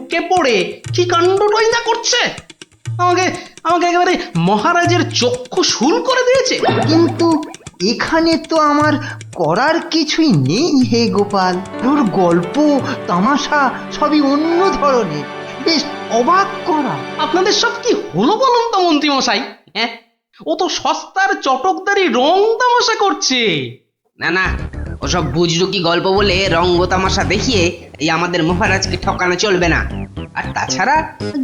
ঢুকে পড়ে কি কাণ্ডটাই না করছে। আমাকে আমাকে একেবারে মহারাজের চক্ষু শুল করে দিয়েছে। কিন্তু এখানে তো আমার করার কিছুই নেই হে গোপাল। ওর গল্প তামাশা সবই অন্য ধরনের, বেশ অবাক করা। আপনাদের সব কি হলো বলুন তো মন্ত্রী মশাই? হ্যাঁ, ও তো সস্তার চটকদারি রং তামাশা করছে। না না, ওসব বুজরুকি গল্প বলে রঙ্গ তামাশা দেখিয়ে এই আমাদের মহারাজকে ঠকানো চলবে না। আর তাছাড়া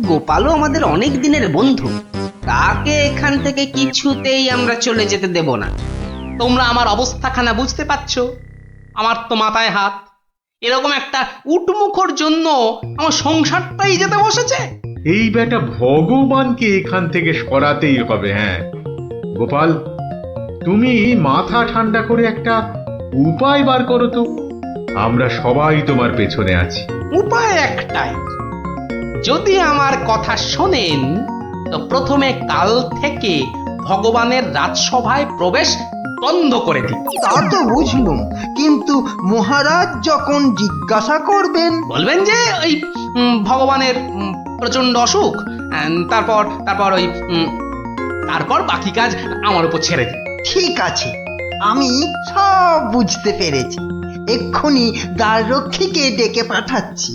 গোপালও আমাদের অনেক দিনের বন্ধু, তাকে এখান থেকে কিছুতেই আমরা চলে যেতে দেব না। তোমরা আমার অবস্থাখানা বুঝতে পারছো? আমার তো মাথায় হাত। এরকম একটা উটমুখর জন্য আমার সংসারটাই যেতে বসেছে। এই বেটা ভগবানকে এখান থেকে সরাতেই হবে। হ্যাঁ গোপাল, তুমি মাথা ঠান্ডা করে একটা উপায় বার করো তো। আমরা সবাই তোমার পেছনে আছি। উপায় একটাই, যদি আমার কথা শোনেন তো প্রথমে কাল থেকে ভগবানের রাজসভায় প্রবেশ বন্ধ করে দিন। তা তো বুঝলুম, কিন্তু মহারাজ যখন জিজ্ঞাসা করবেন? বলবেন যে ওই ভগবানের প্রচন্ড অসুখ, তারপর তারপর ওই তারপর বাকি কাজ আমার উপর ছেড়ে দিন। ঠিক আছে, আমি সব বুঝতে পেরেছি। এক্ষুনি দ্বাররক্ষীকে ডেকে পাঠাচ্ছি।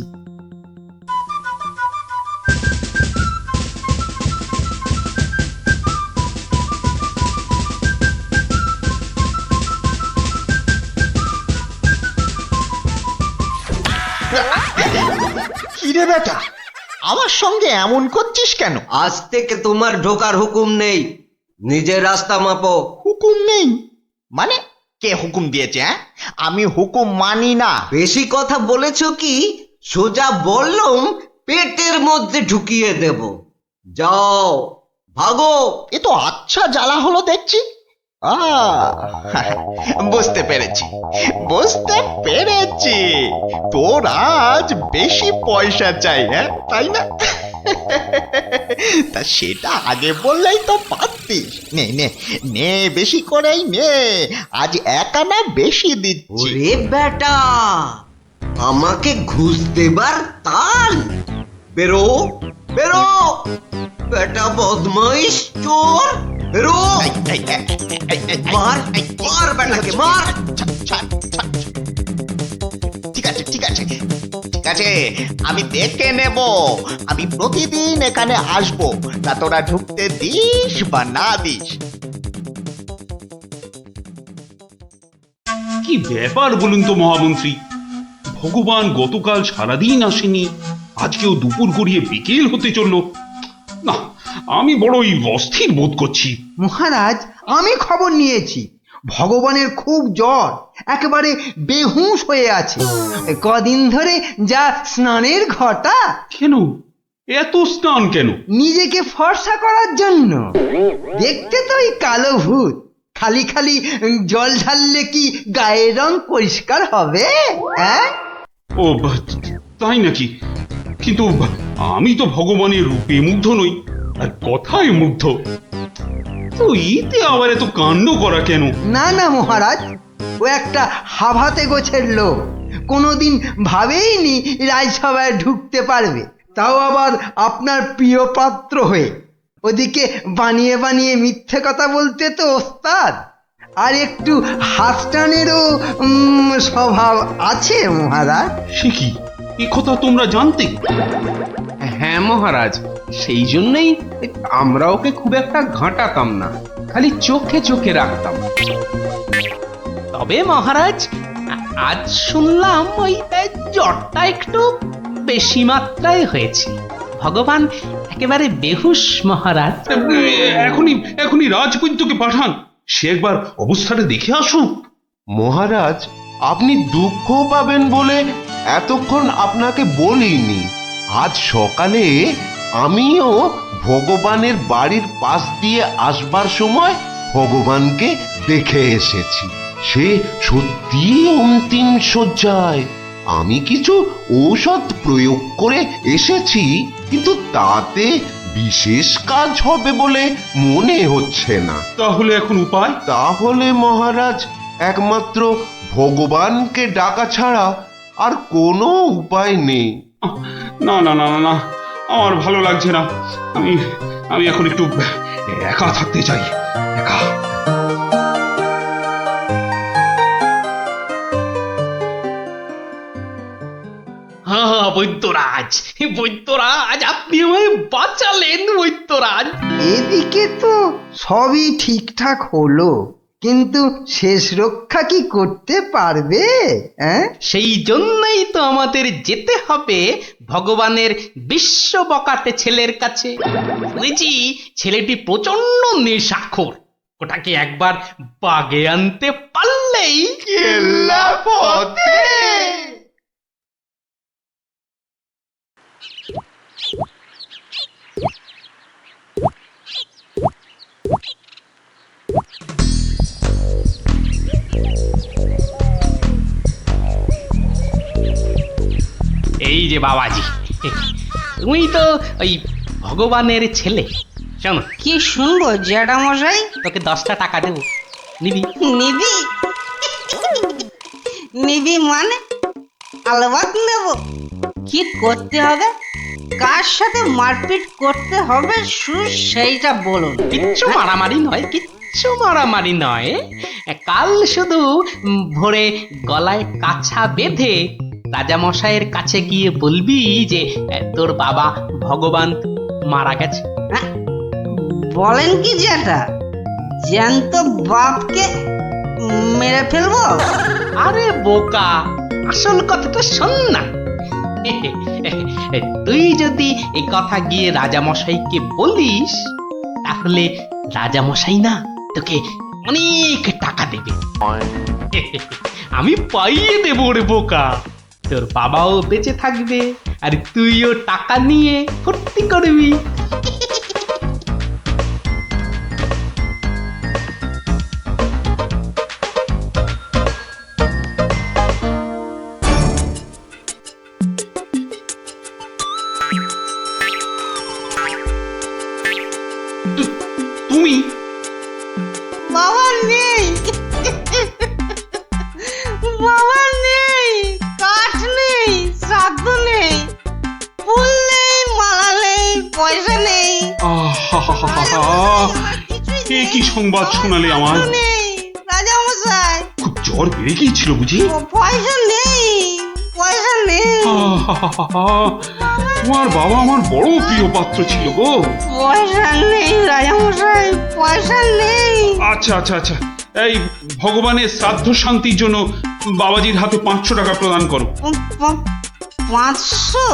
কিরে বেটা, আমার সঙ্গে এমন করছিস কেন? আজ থেকে তোমার ঢোকার হুকুম নেই, নিজের রাস্তা মাপো। হুকুম নেই মানে? কে হুকুম দিয়েছে? হ্যাঁ, আমি হুকুম মানি না। বেশি কথা বলেছো কি? সোজা বললুম পেটের মধ্যে ঢুকিয়ে দেব। যাও ভাগো। এ তো আচ্ছা জ্বালা হলো দেখছি। বুঝতে পেরেছি, বুঝতে পেরেছি। তোর আজ বেশি পয়সা চাই, হ্যাঁ তাই না? তা সেটা আগে বললেই তো পারতিস। নে নে নে, বেশি করেই নে, আজ এক আনা বেশি দিচ্ছি। ওরে বেটা, আমাকে ঘুষ দেবার তাল? বেরো বেরো, বেটা বদমাইশ চোর, বেরো। মার মার বেটাকে মার। ঠিক আছে ঠিক আছে ঠিক আছে, আমি দেখে নেব। আমি প্রতিদিন এখানে আসবো, তা তোরা ঢুকতে দিস বা না দিস। কি ব্যাপার বলুন তো মহামন্ত্রী? ভগবান গতকাল সারাদিন আসেনি, আজকেও দুপুর গড়িয়ে বিকেল হতে চললো। না, আমি বড়ই অস্থির বোধ করছি। মহারাজ, আমি খবর নিয়েছি, ভগবানের খুব জ্বর, একেবারে বেহুঁশ হয়ে আছে। কদিন ধরে যা স্নানের ঘটা। কেন এত স্নান কেন? নিজেকে ফর্সা করার জন্য। দেখতে তো ওই কালো ভূত, খালি খালি জল ঢাললে কি গায়ের রং পরিষ্কার হবে? হ্যাঁ, ও তাই নাকি? কিন্তু আমি তো ভগবানের রূপে মুগ্ধ নই, আর কথায় মুগ্ধ। তো এতে আবার এত কাণ্ড করা কেন? না না মহারাজ, ও একটা হাভাতে গোছের লোক, কোনোদিন ভাবেইনি রাজসভায় ঢুকতে পারবে, তাও আবার আপনার প্রিয় পাত্র হয়ে। ওদিকে বানিয়ে বানিয়ে মিথ্যে কথা বলতে তো ওস্তাদ, আর একটু হাসটানেরও স্বভাব আছে মহারাজ। সে কি, এ কথা তোমরা জানতে? হ্যাঁ মহারাজ, সেই জন্যই আমরা ওকে খুব একটা ঘাঁটাতাম না, খালি চোখে চোখে রাখতাম। তবে মহারাজ, আজ শুনলাম ওই জ্বরটা একটু বেশি মাত্রায় হয়েছে। ভগবান একেবারে বেহুশ মহারাজ। এখনই এখনই রাজবৈদ্যকে পাঠান, সে একবার অবস্থাটা দেখে আসুক। মহারাজ, আপনি দুঃখ পাবেন বলে এতক্ষণ আপনাকে বলিনি। আজ সকালে আমিও ভগবানের বাড়ির পাশ দিয়ে আসবার সময় ভগবানকে দেখে এসেছি। সে সত্যি অন্তিম শয্যায়। আমি কিছু ঔষধ প্রয়োগ করে এসেছি, কিন্তু তাতে বিশেষ কাজ হবে বলে মনে হচ্ছে না। তাহলে এখন উপায়? তাহলে মহারাজ, একমাত্র ভগবানকে ডাকা ছাড়া আর কোনো উপায় নেই। না না না না না, আমার ভালো লাগছে না। আমি আমি এখন একটু একা থাকতে চাই, একা। হ্যাঁ বৈদ্যরাজ, বৈদ্যরাজ, আপনি আমায় বাঁচালেন বৈদ্যরাজ। এদিকে তো সবই ঠিকঠাক হলো, কিন্তু শেষ রক্ষা কি করতে পারবে? হ্যাঁ, সেই জন্যই তো আমাদের যেতে হবে ভগবানের বিশ্ব বকাটে ছেলের কাছে। শুনেছি ছেলেটি প্রচন্ড নেশাখোর, ওটাকে একবার বাগে আনতে পারলেই কেল্লা পথে। এই যে বাবাজি, তুমি তো ওই ভগবানের ছেলে। শোনো, কি শুনবো জ্যাঠামশাই? তোকে 10টা টাকা দেবো, নিবি? নিবি? নিবি মানে? আলবাত নেব। কি করতে হবে? কার সাথে মারপিট করতে হবে সেইটা বলুন। কিচ্ছু মারামারি নয়, কিচ্ছু মারামারি নয়। কাল শুধু ভোরে গলায় কাছা বেঁধে রাজামশাইয়ের কাছে গিয়ে বলবি যে তোর বাবা ভগবান মারা গেছে। হ্যাঁ? বলেন কি জ্যাঠা? জ্যান্ত বাপকে মেরে ফেলবো? আরে বোকা, আসল কথাটা শোন না। তুই যদি এই কথা গিয়ে রাজামশাইকে বলিস, তাহলে রাজামশাই না তোকে অনেক টাকা দেবে। আমি পাইয়ে দেবো রে বোকা। তোর বাবাও বেঁচে থাকবে, আর তুইও টাকা নিয়ে ফুর্তি করবি। তুমি বাবা নেই, বাবা নেই, কাঠ নেই, শ্রাদ্ধ নেই, ফুল নেই, মালা নেই, পয়সা নেই, এ কি সংবাদ শোনালে আমার? নেই রাজামশাই, খুব জ্বর বেড়ে গিয়েছিল বুঝি? পয়সা নেই, পয়সা নেই, তোমার বাবা আমার বড় প্রিয় পাত্র ছিল গো। পয়সা নেই রাজামশাই, পয়সা নেই। আচ্ছা আচ্ছা আচ্ছা, এই ভগবানের শ্রাদ্ধ শান্তির জন্য বাবাজির হাতে 500 টাকা প্রদান করো। 500?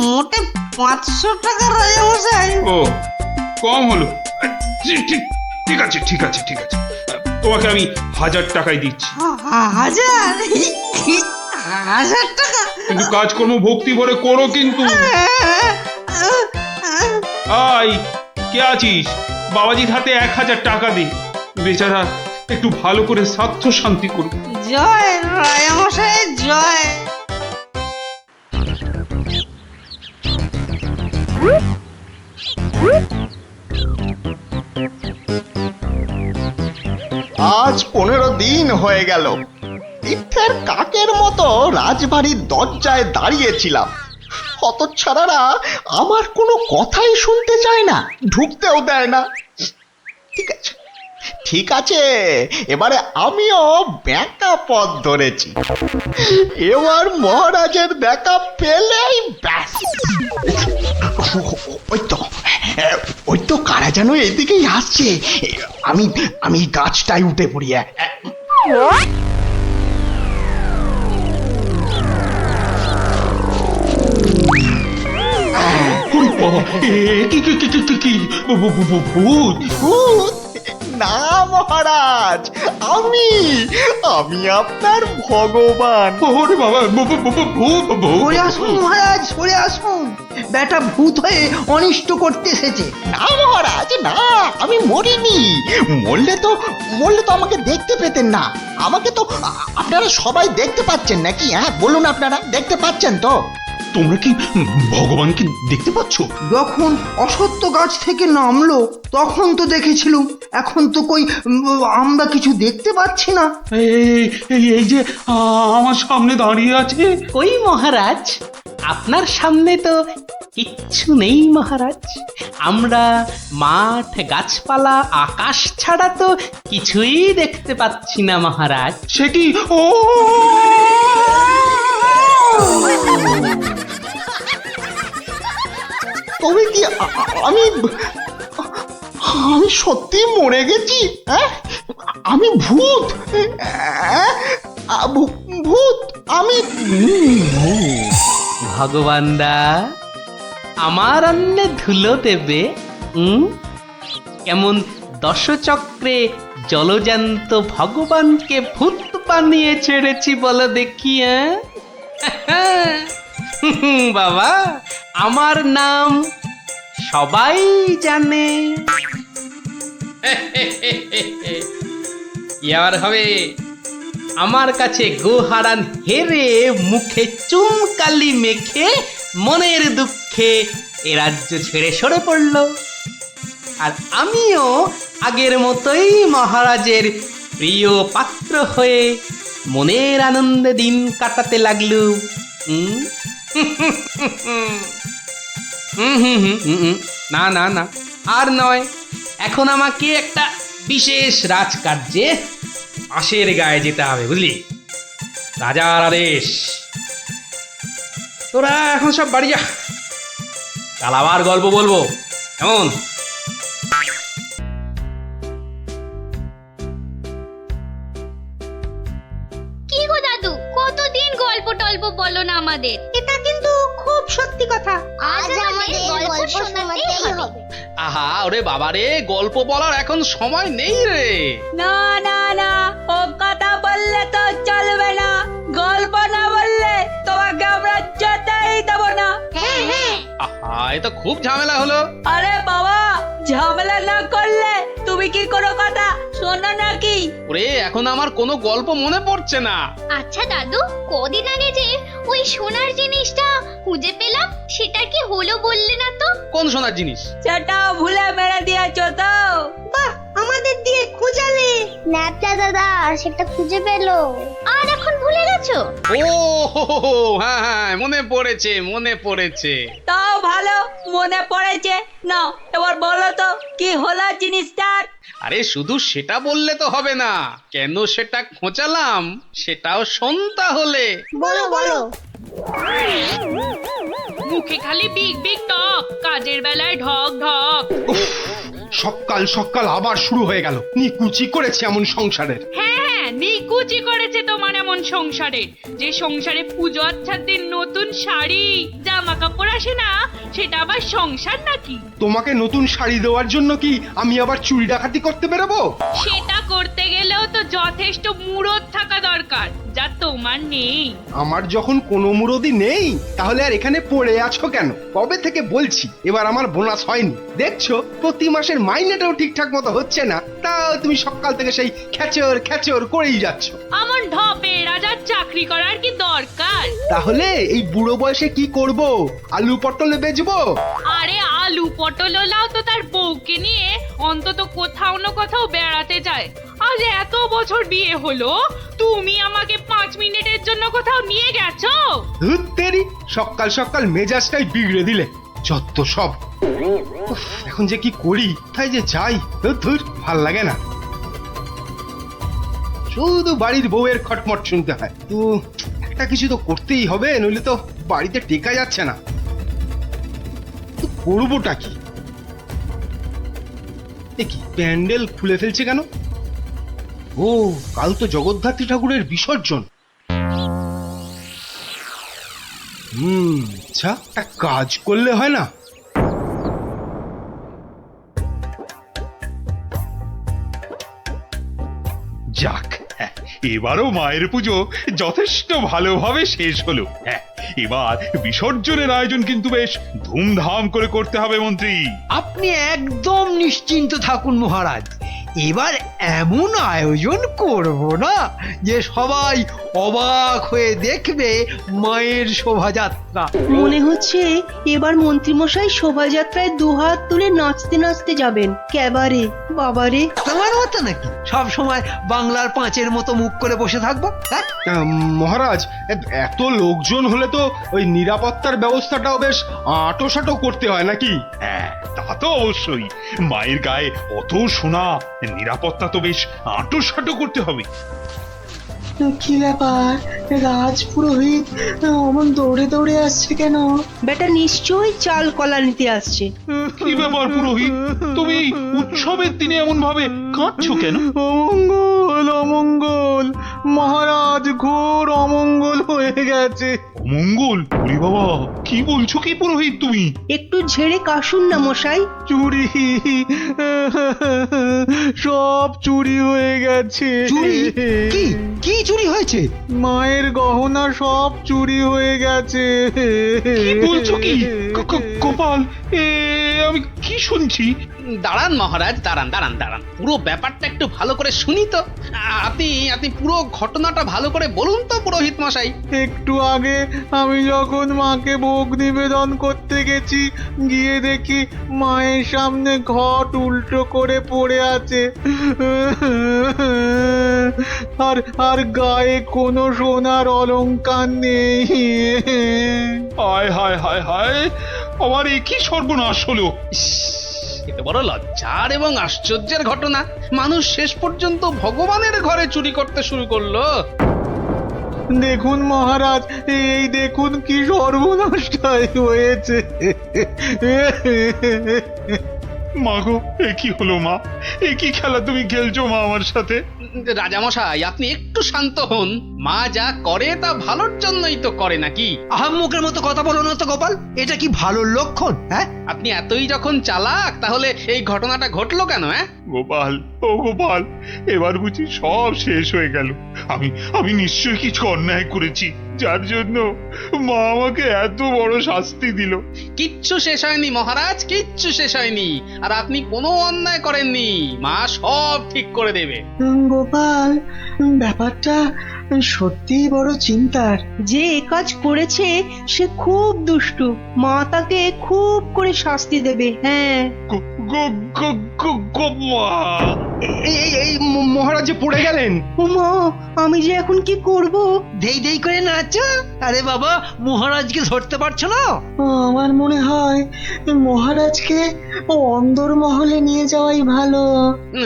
মোটে 500 টাকা রাজামশাই? ও, কম হলো। ঠিক আছে ঠিক আছে ঠিক আছে, তোমাকে আমি 1000 টাকাই দিচ্ছি। 1000? 1000 টাকা? কিন্তু কাজকর্ম ভক্তি ভরে করো কিন্তু। আই, কে আছিস? বাবাজির হাতে 1000 টাকা দে, বেচারা একটু ভালো করে শ্রাদ্ধ শান্তি করবে। জয় রাজামশাই জয়। আজ 15 দিন হয়ে গেল তীর্থের কাকের মতো রাজবাড়ির দরজায় দাঁড়িয়েছিলাম। হতচ্ছাড়ারা আমার কোনো কথাই শুনতে চায় না, ঢুকতেও দেয় না। ঠিক আছে ঠিক আছে, এবারে আমিও ব্যাকা পথ ধরেছি। এবার মহারাজের দেখা পেলেই ব্যাস। ওই তো কারা যেন এদিকেই আসছে। আমি আমি গাছটায় উঠে পড়ি। ভূত ভূত না মহারাজ, আমি আমি আপনার ভগবান। ওরে বাবা, ভূত সরে আসুন মহারাজ, সরে আসুন। বেটা ভূত হয়ে অনিষ্ট করতে এসেছে। না মহারাজ না, আমি মরিনি। মরলে তো আমাকে দেখতে পেতেন না। আমাকে তো আপনারা সবাই দেখতে পাচ্ছেন নাকি? হ্যাঁ বলুন, আপনারা দেখতে পাচ্ছেন তো? তোমরা কি ভগবানকে দেখতে পাচ্ছ? যখন অসত্য গাছ থেকে নামলো তখন তো দেখেছিলুম, এখন তো কই আমরা কিছু দেখতে পাচ্ছি না। এই যে আমার সামনে দাঁড়িয়ে আছে। কই মহারাজ, আপনার সামনে তো কিচ্ছু নেই মহারাজ। আমরা মাঠ, গাছপালা, আকাশ ছাড়া তো কিছুই দেখতে পাচ্ছি না মহারাজ। সে কি? ও তবে কি আমি আমি সত্যি মরে গেছি? হ্যাঁ, আমি ভূত? ভূত আমি? ভগবানদা আমার অন্নে ধুলো দেবে? কেমন দশচক্রে জলজান্ত ভগবানকে ভূত বানিয়ে ছেড়েছি বলো দেখি। বাবা, আমার নাম সবাই জানে। কি আর হবে, আমার কাছে গোহারান হেরে মুখে চুনকালি মেখে মনের দুঃখে এ রাজ্য ছেড়ে সরে পড়ল। আর আমিও আগের মতোই মহারাজের প্রিয় পাত্র হয়ে মনের আনন্দে দিন কাটাতে লাগলুম। না না না, আর নয়। এখন আমাকে একটা বিশেষ রাজকার্যে আশের গায়ে যেতে হবে, বুঝলি? রাজার আদেশ। তোরা এখন সব বাড়ি যা, কাল আবার গল্প বলবো, কেমন? কি গো দাদু, কতদিন গল্প টল্প বলো না আমাদের? এটা কিন্তু খুব সত্যি কথা। আজ আমাদের গল্প শোনাতেই হবে। আহা, ওরে বাবারে, গল্প বলার এখন সময় নেই রে। না না না, ও কথা বললে তো চলবে না। গল্প না বললে তোমাকে আমরা যেতেই দেবো না। হ্যাঁ হ্যাঁ, আহা, এ তো খুব ঝামেলা হলো। আরে বাবা, ঝামেলা না করলে তুমি কি কোনো কথা শোনো নাকি? ওরে, এখন আমার কোনো গল্প মনে পড়ছে না। আচ্ছা দাদু, কদিন আগে যে ওই সোনার জিনিসটা খুঁজে পেলাম, সেটা কি হলো বললে না তো? কোন সোনার জিনিস? সেটা ভুলে মেরে দিয়েছো তো? বাহ, আমাদের দিয়ে খুঁজালে। ন্যাপটা দাদা সেটা খুঁজে পেলো, আর এখন ভুলে গেছো? ও হো হো হো, হ্যাঁ হ্যাঁ, মনে পড়েছে, মনে পড়েছে। তাও ভালো মনে পড়েছে। না, এবার বলো তো কি হলো জিনিসটার? আরে শুধু সেটা বললে তো হবে না, কেন সেটা খোঁচালাম সেটাও শোন তাহলে। বলো বলো। মুখে খালি বিগ বিগ টক, কাজের বেলায় ঢক ঢক। সকাল সকাল আবার শুরু হয়ে গেল। নিকুচি করেছে এমন সংসারের। হ্যাঁ হ্যাঁ, নিকুচি করেছে তোমার এমন সংসারে, যে সংসারে পুজো আচ্ছাদের নতুন শাড়ি জামা কাপড় আসে না, সেটা আবার সংসার নাকি? তোমাকে নতুন শাড়ি দেওয়ার জন্য কি আমি আবার চুরি ডাকাতি করতে বেরোবো? সেটা করতে গেলেও তো যথেষ্ট মুরদ থাকা দরকার, যা তোমার নেই। আমার যখন কোনো মুরদি নেই, তাহলে আর এখানে পড়ে আছো কেন? কবে থেকে বলছি এবার আমার বোনাস হয়নি। দেখছো প্রতি মাসের মাইনেটাও ঠিকঠাক মতো হচ্ছে না, তাও তুমি সকাল থেকে সেই খেচর খেচর করেই যাচ্ছ। আমার ঢপে রাজার চাকরি করার কি দরকার? তাহলে এই বুড়ো বয়সে কি করব? আলু পটলে বেচবো? আরে আলু পটল লাও তো তার বউকে নিয়ে অন্তত কোথাও না কোথাও বেড়াতে যায়। আজ এত বছর বিয়ে হলো, তুমি আমাকে 5 মিনিটের জন্য কোথাও নিয়ে গেছো? ধুত তেরি, সকাল সকাল মেজাজটাই বিগড়ে দিলে। যত সব। উফ, এখন যে কি করি, তাই যে যাই, ধুর ভাল লাগে না। শুধু বাড়ির বউয়ের খটমট শুনতে হয়। তো একটা কিছু তো করতেই হবে, নইলে তো বাড়িতে টেকা যাচ্ছে না। তো করবোটা কি? দেখি প্যান্ডেল খুলে ফেলছে কেন? ও, কাল তো জগদ্ধাত্রী ঠাকুরের বিসর্জন। আচ্ছা, একটা কাজ করলে হয় না? যাক, এবারও মায়ের পুজো যথেষ্ট ভালোভাবে শেষ হলো। হ্যাঁ, এবার বিসর্জনের আয়োজন কিন্তু বেশ ধুমধাম করে করতে হবে মন্ত্রী। আপনি একদম নিশ্চিন্ত থাকুন মহারাজ, এবার এমন আয়োজন করব না যে সবাই অবাক হয়ে দেখবে মায়ের শোভাযাত্রা। মনে হচ্ছে এবার মন্ত্রীমশাই শোভাযাত্রায় দুহাত তুলে নাচতে নাচতে যাবেন ক্যাবারে। বাবারে, তোমার মতো নাকি সব সময় বাংলার পাঁচের মতো মুখ করে বসে থাকবো? হ্যাঁ, মহারাজ, এত লোকজন হলে তো ওই নিরাপত্তার ব্যবস্থাটাও বেশ আঁটোসাঁটো করতে হয় নাকি? হ্যাঁ, তা তো অবশ্যই। মায়ের গায়ে অত সোনা, নিরাপত্তা তো বেশ আঁটোসাঁটো করতে হবে। কি ব্যাপার, রাজ পুরোহিত অমন দৌড়ে দৌড়ে আসছে কেন? বেটা নিশ্চয়ই চাল কলা নিতে আসছে। কি ব্যাপার পুরোহিত, তুমি উৎসবের দিনে এমন ভাবে কাঁদছো কেন? অমঙ্গল অমঙ্গল, মহারাজ ঘোর অমঙ্গল হয়ে গেছে। মঙ্গল? ওরে বাবা, কি বলছো কি পুরোহিত তুমি? একটু ঝেড়ে কাশুন না মশাই। চুরি, সব চুরি হয়ে গেছে। চুরি? কি কি চুরি হয়েছে? মায়ের গহনা সব চুরি হয়ে গেছে। কি বলছো কি? গোপাল, আমি কি শুনছি? দাঁড়ান মহারাজ, দাঁড়ান দাঁড়ান দাঁড়ান, পুরো ব্যাপারটা একটু ভালো করে শুনি তো। আপনি আপনি পুরো ঘটনাটা ভালো করে বলুন তো পুরোহিত মশাই। একটু আগে আমি যখন মাকে ভোগ নিবেদন করতে গেছি, গিয়ে দেখি মায়ের সামনে ঘট উল্টো করে পড়ে আছে, আর আর গায়ে কোনো সোনার অলংকার নেই। হায় হায় হায় হায়, আমার এ কি সর্বনাশ হলো! এত বড় লজ্জার এবং আশ্চর্যের ঘটনা, মানুষ শেষ পর্যন্ত ভগবানের ঘরে চুরি করতে শুরু করলো। দেখুন মহারাজ, এই দেখুন কি সর্বনাশটাই হয়েছে। মা গো, এ কি হলো মা? এ কি খেলা তুমি খেলছো মা আমার সাথে? রাজামশাই, আপনি একটু শান্ত হন। মা যা করে তা ভালোর জন্যই তো করে নাকি? আহাম্মকের মতো কথা বলো না তো গোপাল, এটা কি ভালো লক্ষণ? হ্যাঁ, আপনি এতই যখন চালাক, তাহলে এই ঘটনাটা ঘটলো কেন? হ্যাঁ গোপাল, ও গোপাল, এবার বুঝি সব শেষ হয়ে গেল। আমি আমি নিশ্চয়ই কিছু অন্যায় করেছি, যার জন্য মা আমাকে এত বড় শাস্তি দিল। কিচ্ছু শেষ হয়নি মহারাজ, কিচ্ছু শেষ হয়নি। আর আপনি কোনো অন্যায় করেননি, মা সব ঠিক করে দেবে। গোপাল, ব্যাপারটা সত্যিই বড় চিন্তার। যে এ কাজ করেছে সে খুব দুষ্টু, মা তাকে খুব করে শাস্তি দেবে। হ্যাঁ, মা! এই মহারাজ যে পড়ে গেলেন। ও মা, আমি যে এখন কি করব? দেই দেই করে নাচো। আরে বাবা, মহারাজকে ধরতে পারছো না? আমার মনে হয় মহারাজকে অন্দরমহলে নিয়ে যাওয়াই ভালো।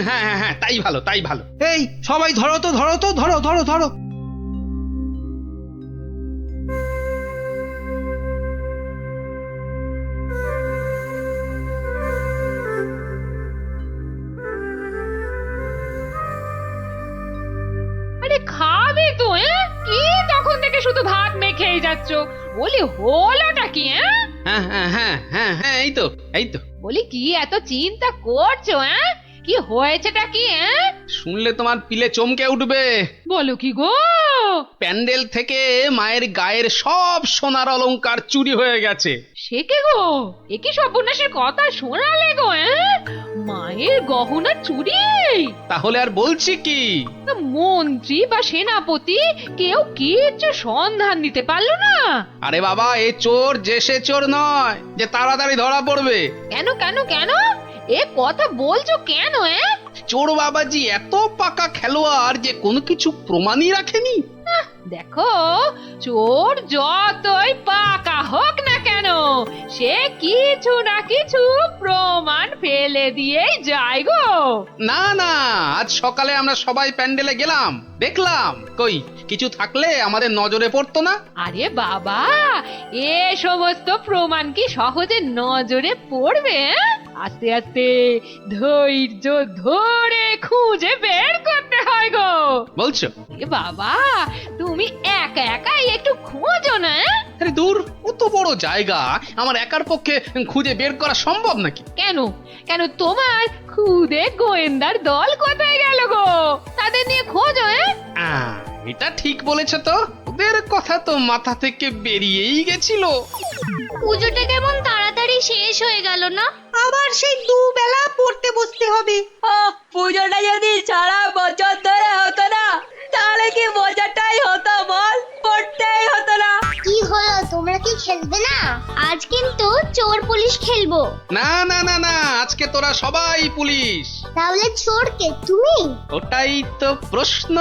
হ্যাঁ হ্যাঁ হ্যাঁ, তাই ভালো, তাই ভালো। এই সবাই ধরো তো, ধরো তো, ধরো ধরো ধরো। আরে খাবে তো? কি তখন থেকে শুধু ভাত মেখেই যাচ্ছ? বলি হলোটা কি? হ্যাঁ হ্যাঁ হ্যাঁ হ্যাঁ হ্যাঁ, এই তো এই তো। বলি কি এত চিন্তা করছো? কি হয়েছেটা কি? শুনলে তোমার পিলে চমকে উঠবে। বলো কি গো? প্যান্ডেল থেকে মায়ের গায়ের সব সোনার অলংকার চুরি হয়ে গেছে। সে কি গো? এ কি সর্বনাশের কথা শোনালে গো? মায়ের গহনা চুরি? তাহলে আর বলছি কি? মন্ত্রী বা সেনাপতি কেউ কিচ্ছু সন্ধান দিতে পারলো না? আরে বাবা, এ চোর যে সে চোর নয় যে তাড়াতাড়ি ধরা পড়বে। কেন কেন কেন? এ কথা বলছো কেন? চোর বাবাজি এত পাকা খেলোয়াড় যে কোনো কিছু প্রমাণই রাখেনি। দেখো, চোর যতই পাকা হোক না কেন, সে কিছু না কিছু প্রমাণ ফেলে দিয়েই যায় গো। না না, আজ সকালে আমরা সবাই প্যান্ডেলে গেলাম, দেখলাম কই কিছু থাকলে আমাদের নজরে পড়তো না। আরে বাবা, এ সমস্ত প্রমাণ কি সহজে নজরে পড়বে? আস্তে আস্তে ধৈর্য ধরে খুঁজে বের করতে হয় গো। বলছো? এ বাবা, তুমি একা একাই একটু খোঁজো না। আরে দূর, কত বড় জায়গা, আমার একার পক্ষে খুঁজে বের করা সম্ভব নাকি? কেন কেন, তোমার খুদে গোয়েন্দার দল কোথায় গেল গো? তাদের নিয়ে খোঁজো। এটা ঠিক বলেছো তো, ওদের কথা তো মাথা থেকে বেরিয়েই গেছিল। পুজোটা কেমন তাড়াতাড়ি তাড়াতাড়ি শেষ হয়ে গেল না? আবার সেই দুবেলা পড়তে বসতে হবে। পুজোটা যদি সারা বছর ধরে হতো না, তাহলে কি মজাটাই হতো বল, পড়তেই হতো না। কি হলো, তোমরা কি খেলবে না? আজ কিন্তু চোর পুলিশ খেলবো। না না না না, আজকে তোরা সবাই পুলিশ। তাহলে চোর কে, তুমি? ওটাই তো প্রশ্ন,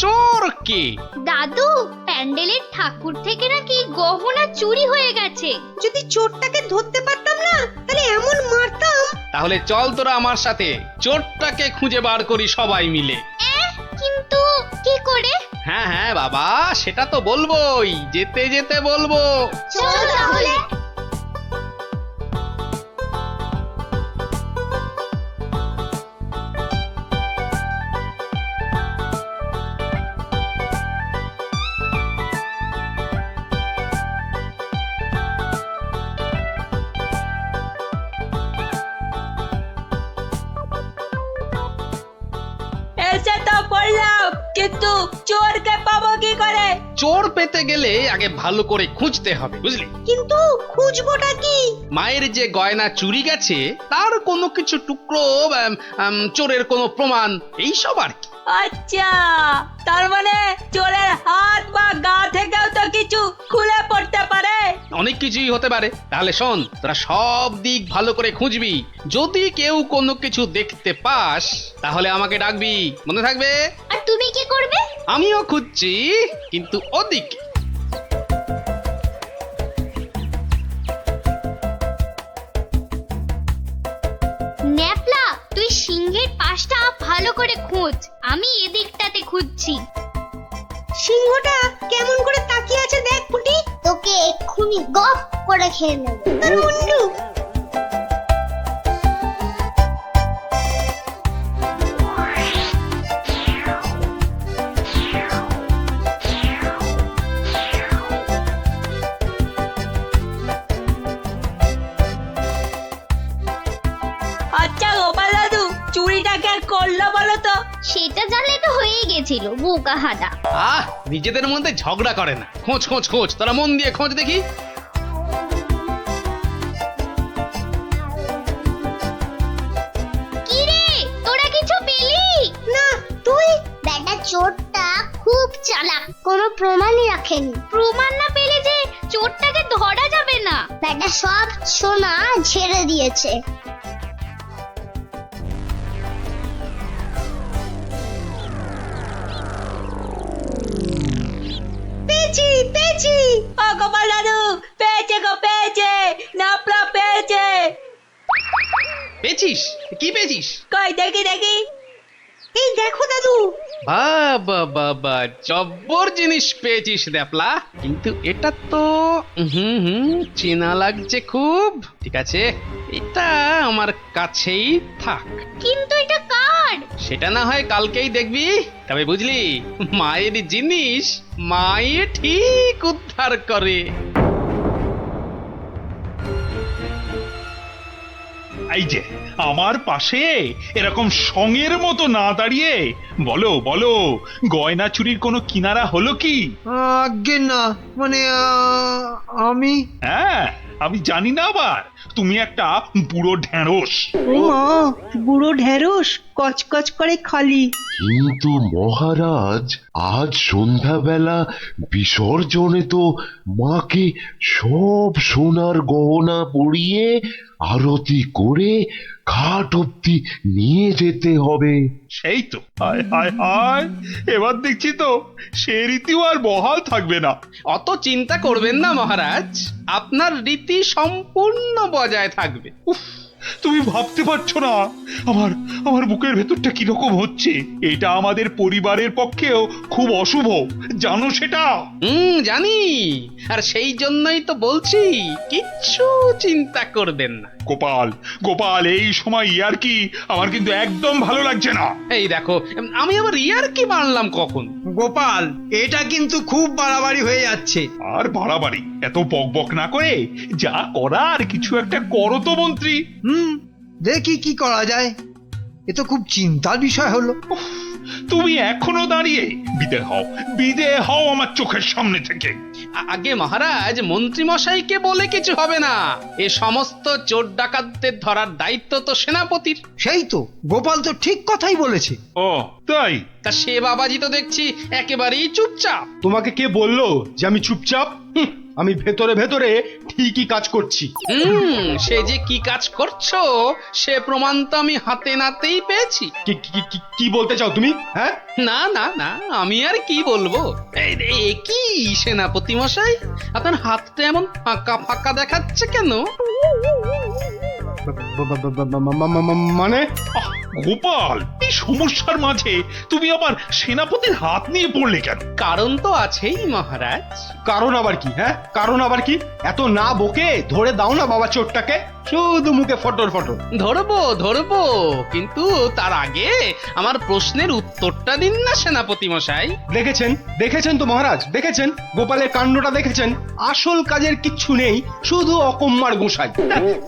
চোর কে? দাদু, প্যান্ডেলের ঠাকুর থেকে নাকি গহনা চুরি হয়ে গেছে। যদি চোরটাকে ধরতে পারতাম না, তাহলে এমন মারতাম। তাহলে চল তোরা আমার সাথে চোরটাকে খুঁজে বার করি সবাই মিলে। কিন্তু কি করে? হ্যাঁ হ্যাঁ বাবা, সেটা তো বলবোই, যেতে যেতে বলবো। চলো তাহলে। এসে তো পড়লাম, কিন্তু চোরকে পাবো কি করে? চোর পেতে গেলে আগে ভালো করে খুঁজতে হবে, বুঝলি? কিন্তু খুঁজবোটা কি? মায়ের যে গয়না চুরি গেছে তার কোনো কিছু টুকরো, চোরের কোনো প্রমাণ, এইসব আর কি। আচ্ছা, তার মানে চোরের হাত বা গা থেকেও তো কিছু খুলে পড়তে পারে। অনেক কিছুই হতে পারে। তাহলে শোন, তোরা সব দিক ভালো করে খুঁজবি, যদি কেউ কোনো কিছু দেখতে পাস তাহলে আমাকে ডাকবি, মনে থাকবে? আর তুমি কি করবে? আমিও খুঁজছি, কিন্তু ওদিকে। ন্যাপলা, তুই সিংহের পাশটা ভালো করে খোঁজ, আমি এদিকটাতে খুঁজছি। সিংহটা কেমন করে তাকিয়ে আছে দেখ পুটি। তোকে এক্ষুনি গপ করে খেয়ে নেব। তোর মুন্ডু। আচ্ছা গোপাল দাদু, চুরিটা কে করলো বলো তো? সেটা জানলে তো হয়েই গেছিল, বোকা হাদা। নিজেদের মধ্যে ঝগড়া করে না, খোঁজ খোঁজ খোঁজ, তোরা মন দিয়ে খোঁজ দেখি। কি রে, তোরা কিছু পেলি? না, তুই? বেটা চোরটা খুব চালাক, কোনো প্রমাণই রাখেনি। প্রমাণ না পেলে যে চোরটাকে ধরা যাবে না। বেটা সব সোনা ঝেড়ে দিয়েছে। পেয়েছি পেয়েছি। ও গোপাল দাদু, পেয়েছে গো, পেয়েছে, নাপলা পেয়েছে। পেয়েছিস? কি পেয়েছিস? কই দেখি দেখি। এই দেখো দাদু। বাবা বাবা, জব্বর জিনিস পেয়েছিস দ্যাপলা, কিন্তু এটা তো চেনা লাগছে খুব। ঠিক আছে, এটা আমার কাছেই থাক। কিন্তু এটা কার? সেটা না হয় কালকেই দেখবি। তবে বুঝলি, মায়ের জিনিস মায়ে ঠিক উদ্ধার করে। এই যে আমার পাশে এরকম সঙের মতো না দাঁড়িয়ে বলো বলো, গয়না চুরির কোনো কিনারা হলো কি? আজ্ঞে না, মানে আমি হ্যাঁ, আমি জানি না আবার, তুমি একটা বুড়ো ঢেঁড়স। ও মা, বুড়ো ঢেঁড়স, কচকচ করে খালি। কিন্তু মহারাজ, আজ সন্ধ্যাবেলা বিসর্জনে তো মাকে সব সোনার গহনা পরিয়ে আরতি করে ঘাট অব্দি নিয়ে যেতে হবে। সেই তো, হায় হায় হায়, এবার দেখছি তো সে রীতিও আর বহাল থাকবে না। অত চিন্তা করবেন না মহারাজ, আপনার রীতি সম্পূর্ণ বজায় থাকবে। উফ, তুমি ভাবতে পারছো না আমার আমার বুকের ভেতরটা কিরকম হচ্ছে। এটা আমাদের পরিবারের পক্ষেও খুব অশুভ, জানো সেটা? জানি, আর সেই জন্যই তো বলছি, কিচ্ছু চিন্তা করবেন না। গোপাল গোপাল, এই সময় ইয়ার্কি আমার কিন্তু একদম ভালো লাগছে না। এই দেখো, আমি আবার ইয়ার্কি মারলাম কখন? গোপাল, এটা কিন্তু খুব বাড়াবাড়ি হয়ে যাচ্ছে। আর বাড়াবাড়ি এত বকবক না করে যা করার কিছু একটা করো তো মন্ত্রী। দেখি কি করা যায়। এ তো খুব চিন্তার বিষয় হলো। তুমি এখনো দাঁড়িয়ে? বিদে হও আমার চোখের সামনে থেকে। আগে মহারাজ, মন্ত্রী মশাইকে বলে কিছু হবে না। এ সমস্ত চোর ডাকাতদের ধরার দায়িত্ব তো সেনাপতির। সেই তো, গোপাল তো ঠিক কথাই বলেছে। ও তাই? তা সে বাবাজি তো দেখছি একেবারেই চুপচাপ। তোমাকে কে বললো যে আমি চুপচাপ? আমি ভেতরে ভেতরে ঠিকই কাজ করছি। সে যে কি কাজ করছো সে প্রমাণ তো আমি হাতে নাতেই পেয়েছি। কি বলতে চাও তুমি? হ্যাঁ, না না না, আমি আর কি বলবো। এই কি সেনাপতি মশাই, আপনার হাতটা এমন ফাঁকা ফাঁকা দেখাচ্ছে কেন? মানে গোপাল, এই সমস্যার মাঝে তুমি আবার সেনাপতির হাত নিয়ে পড়লে কেন? কারণ তো আছেই মহারাজ। কারণ আবার কি? হ্যাঁ, কারণ আবার কি? এত না বকে ধরে দাও না বাবা চোরটাকে, শুধু মুখে ফটর ফটর। ধরবো, কিন্তু তার আগে আমার প্রশ্নের উত্তরটা দিন না সেনাপতি মশাই। দেখেছেন তো মহারাজ, দেখেছেন গোপালের কাণ্ডটা দেখেছেন। আসল কাজের কিচ্ছু নেই, শুধু অকম্মার গোসাই।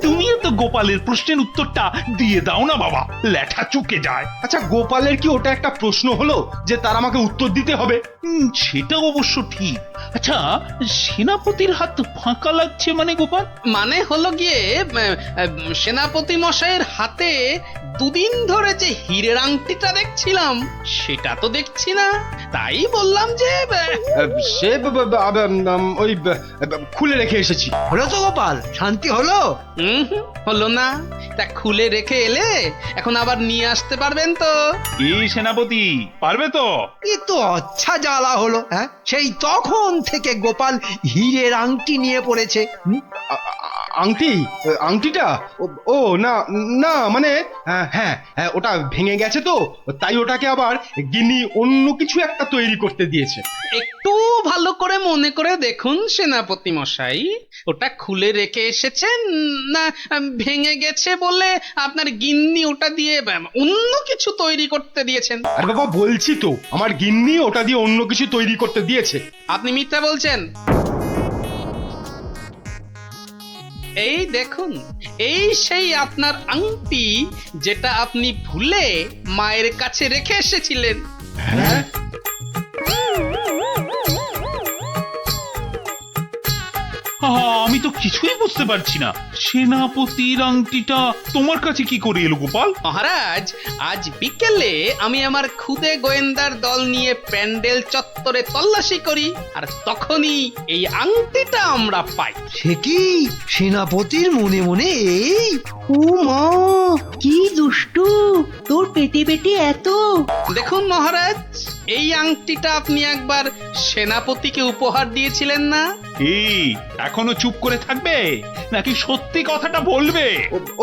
তুমিও তো গোপালের প্রশ্নের উত্তরটা দিয়ে দাও না বাবা, লেঠা চুকে যায়। আচ্ছা, গোপালের কি ওটা একটা প্রশ্ন হলো যে তার আমাকে উত্তর দিতে হবে? সেটা অবশ্য ঠিক। আচ্ছা, সেনাপতির হাত ফাঁকা লাগছে মানে গোপাল? মানে হলো গিয়ে সেনাপতি মশাইয়ের হাতে দুদিন ধরে যে হীরের আংটিটা দেখছিলাম সেটা তো দেখছি না, তাই বললাম যে সে ওই খুলে রেখে এসেছি। হলো তো গোপাল, শান্তি হলো? হলো না। তা খুলে রেখে এলে এখন আবার নিয়ে আসতে পারবেন তো? এই সেনাপতি পারবে তো? এ তো আচ্ছা জ্বালা হলো। হ্যাঁ, সেই তখন থেকে গোপাল হীরের আংটি নিয়ে পড়েছে। আংটিটা? ও না না, মানে হ্যাঁ, ওটা ভেঙে গেছে তো, তাই ওটাকে আবার গিন্নি অন্য কিছু একটা তৈরি করতে দিয়েছে। একটু ভালো করে মনে করে দেখুন সেনাপতি মশাই, ওটা খুলে রেখে এসেছেন না ভেঙে গেছে বলে আপনার গিন্নি ওটা দিয়ে অন্য কিছু তৈরি করতে দিয়েছেন? আরে বাবা, বলছি তো আমার গিন্নি ওটা দিয়ে অন্য কিছু তৈরি করতে দিয়েছে। আপনি মিথ্যা বলছেন। এই দেখুন, এই সেই আপনার আংটি যেটা আপনি ভুলে মায়ের কাছে রেখে এসেছিলেন। হ্যাঁ, আমি তো কিছুই বুঝতে পারছি না। সেনাপতির আংটিটা তোমার কাছে কি করে এলো গোপাল? মহারাজ, আজ বিকেলে আমি আমার খুদে গোয়েন্দার দল নিয়ে প্যান্ডেল চত্বরে তল্লাশি করি, আর তখনই এই আংটিটা আমরা পাই। সে কি সেনাপতির মনে মনে এই? ও মা, কি দুষ্টু তোর পেটে পেটে এত! দেখুন মহারাজ, এই আংটিটা আপনি একবার সেনাপতিকে উপহার দিয়েছিলেন না? এই এখনো চুপ করে থাকবে নাকি সত্যি কথাটা বলবে?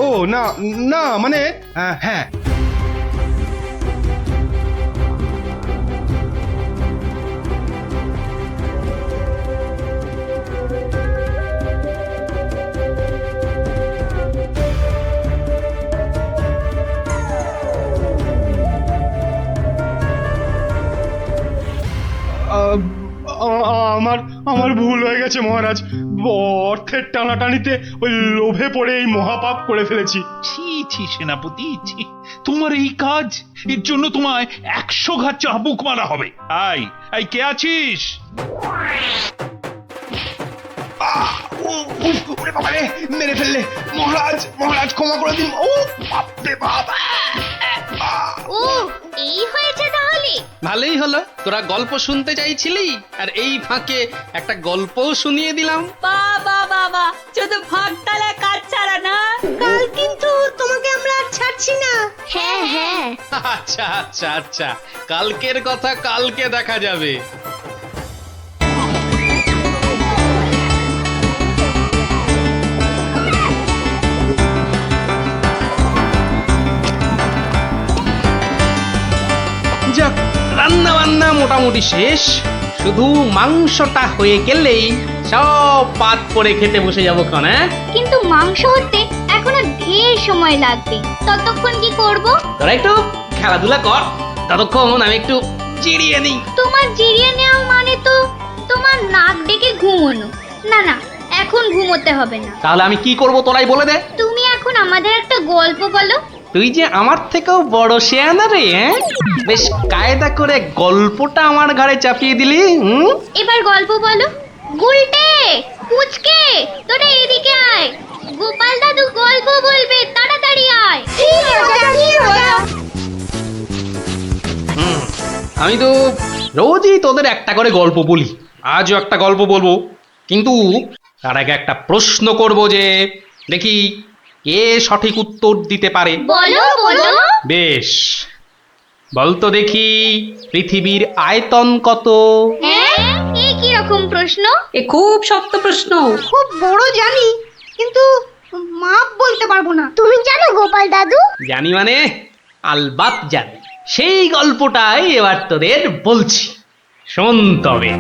ও না না, মানে হ্যাঁ, আমার ভুল হয়ে গেছে মহারাজ। অর্থের টানাটানিতে ওই লোভে পড়ে এই মহাপাপ করে ফেলেছি। ছি সেনাপতি, ছি! তোমার এই কাজ, এর জন্য তোমায় 100 ঘাত চাবুক মারা হবে। আই কে আছিস? মেরে ফেললে মহারাজ, ক্ষমা করে দিন। ও বাপরে বাপ! ও, এই হয়েছে তাহলে? ভালোই হলো, তোরা গল্প শুনতে চাইছিলি আর এই ফাঁকে একটা গল্পও শুনিয়ে দিলাম। বাবা, শুধু ফাঁকতালে কাজ ছাড়া না। কাল কিন্তু তোমাকে আমরা আর ছাড়ছি না। হ্যাঁ, আচ্ছা, কালকের কথা কালকে দেখা যাবে। যাক, রান্না বান্না মোটামুটি শেষ, শুধু মাংসটা হয়ে গেলেই সব পাত করে খেতে বসে যাবো ক্ষণ। কিন্তু মাংস হতে এখনো ঢের সময় লাগবে, ততক্ষণ কি করব? তোরা একটু খেলাধুলা কর, ততক্ষণ আমি একটু জিরিয়ে নিই। তোমার জিরিয়ে নেওয়া মানে তো তোমার নাক ডেকে ঘুমোনো। না, এখন ঘুমোতে হবে না। তাহলে আমি কি করব তোরাই বলে দে। তুমি এখন আমাদের একটা গল্প বলো, তুই যে আমার থেকেও বড় শেয়ানা রে, হ্যাঁ? বেশ কায়দা করে গল্পটা আমার ঘাড়ে চাপিয়ে দিলি। এবার গল্প বলো। গুলটে, পুচকে, তোরা এদিকে আয়। গোপাল দাদু গল্প বলবে, তাড়াতাড়ি আয়। আমি তো রোজই তোদের একটা করে গল্প বলি, আজও একটা গল্প বলবো, কিন্তু তার আগে একটা প্রশ্ন করব, যে দেখি কে সঠিক উত্তর দিতে পারে। বলো বলো। বেশ, বলতো দেখি পৃথিবীর আয়তন কত? হ্যাঁ, এই কি রকম প্রশ্ন? এ খুব শক্ত প্রশ্ন। খুব বড় জানি, কিন্তু মাপ বলতে পারবো না। তুমি জানো গোপাল দাদু? জানি মানে আলবাত জানি। সেই গল্পটাই এবার তোদের বলছি, শোন তবে।